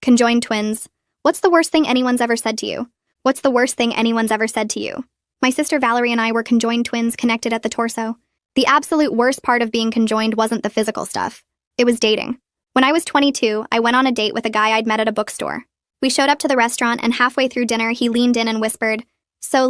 Conjoined twins. What's the worst thing anyone's ever said to you? What's the worst thing anyone's ever said to you? My sister Valerie and I were conjoined twins connected at the torso. The absolute worst part of being conjoined wasn't the physical stuff. It was dating. When I was 22, I went on a date with a guy I'd met at a bookstore. We showed up to the restaurant, and halfway through dinner, he leaned in and whispered, "So,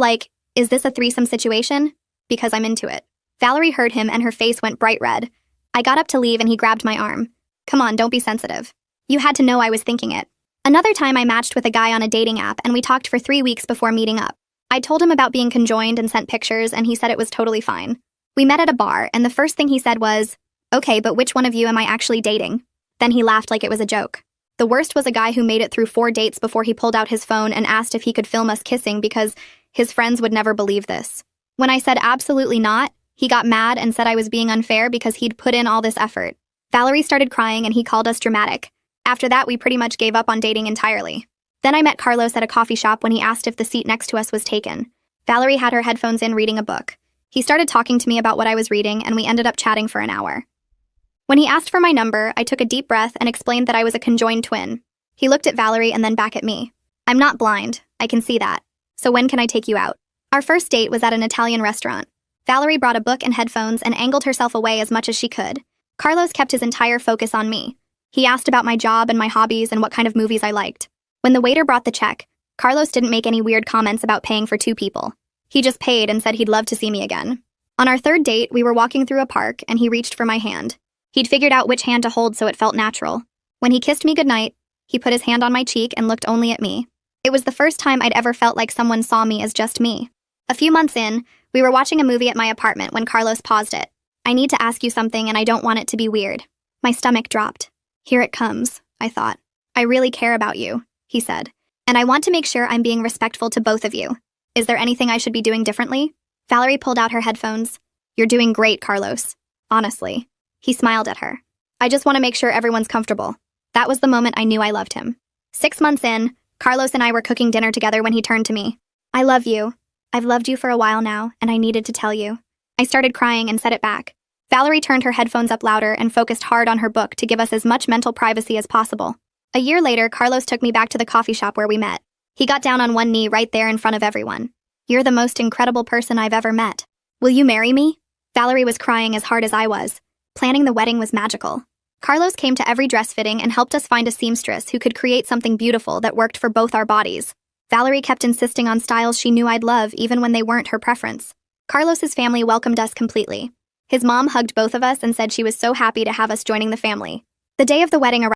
is this a threesome situation?" Because I'm into it. Valerie heard him, and her face went bright red. I got up to leave, and he grabbed my arm. "Come on, don't be sensitive. You had to know I was thinking it." Another time, I matched with a guy on a dating app, and we talked for 3 weeks before meeting up. I told him about being conjoined and sent pictures, and he said it was totally fine. We met at a bar, and the first thing he said was, "Okay, but which one of you am I actually dating?" Then he laughed like it was a joke. The worst was a guy who made it through 4 dates before he pulled out his phone and asked if he could film us kissing because his friends would never believe this. When I said absolutely not, he got mad and said I was being unfair because he'd put in all this effort. Valerie started crying and he called us dramatic. After that, we pretty much gave up on dating entirely. Then I met Carlos at a coffee shop when he asked if the seat next to us was taken. Valerie had her headphones in reading a book. He started talking to me about what I was reading, and we ended up chatting for an hour. When he asked for my number, I took a deep breath and explained that I was a conjoined twin. He looked at Valerie and then back at me. "I'm not blind. I can see that. So when can I take you out?" Our first date was at an Italian restaurant. Valerie brought a book and headphones and angled herself away as much as she could. Carlos kept his entire focus on me. He asked about my job and my hobbies and what kind of movies I liked. When the waiter brought the check, Carlos didn't make any weird comments about paying for 2 people. He just paid and said he'd love to see me again. On our third date, we were walking through a park and he reached for my hand. He'd figured out which hand to hold so it felt natural. When he kissed me goodnight, he put his hand on my cheek and looked only at me. It was the first time I'd ever felt like someone saw me as just me. A few months in, we were watching a movie at my apartment when Carlos paused it. "I need to ask you something and I don't want it to be weird." My stomach dropped. "Here it comes," I thought. "I really care about you," he said. "And I want to make sure I'm being respectful to both of you. Is there anything I should be doing differently?" Valerie pulled out her headphones. "You're doing great, Carlos. Honestly." He smiled at her. "I just want to make sure everyone's comfortable." That was the moment I knew I loved him. 6 months in, Carlos and I were cooking dinner together when he turned to me. "I love you. I've loved you for a while now, and I needed to tell you." I started crying and said it back. Valerie turned her headphones up louder and focused hard on her book to give us as much mental privacy as possible. A year later, Carlos took me back to the coffee shop where we met. He got down on one knee right there in front of everyone. "You're the most incredible person I've ever met. Will you marry me?" Valerie was crying as hard as I was. Planning the wedding was magical. Carlos came to every dress fitting and helped us find a seamstress who could create something beautiful that worked for both our bodies. Valerie kept insisting on styles she knew I'd love even when they weren't her preference. Carlos's family welcomed us completely. His mom hugged both of us and said she was so happy to have us joining the family. The day of the wedding arrived.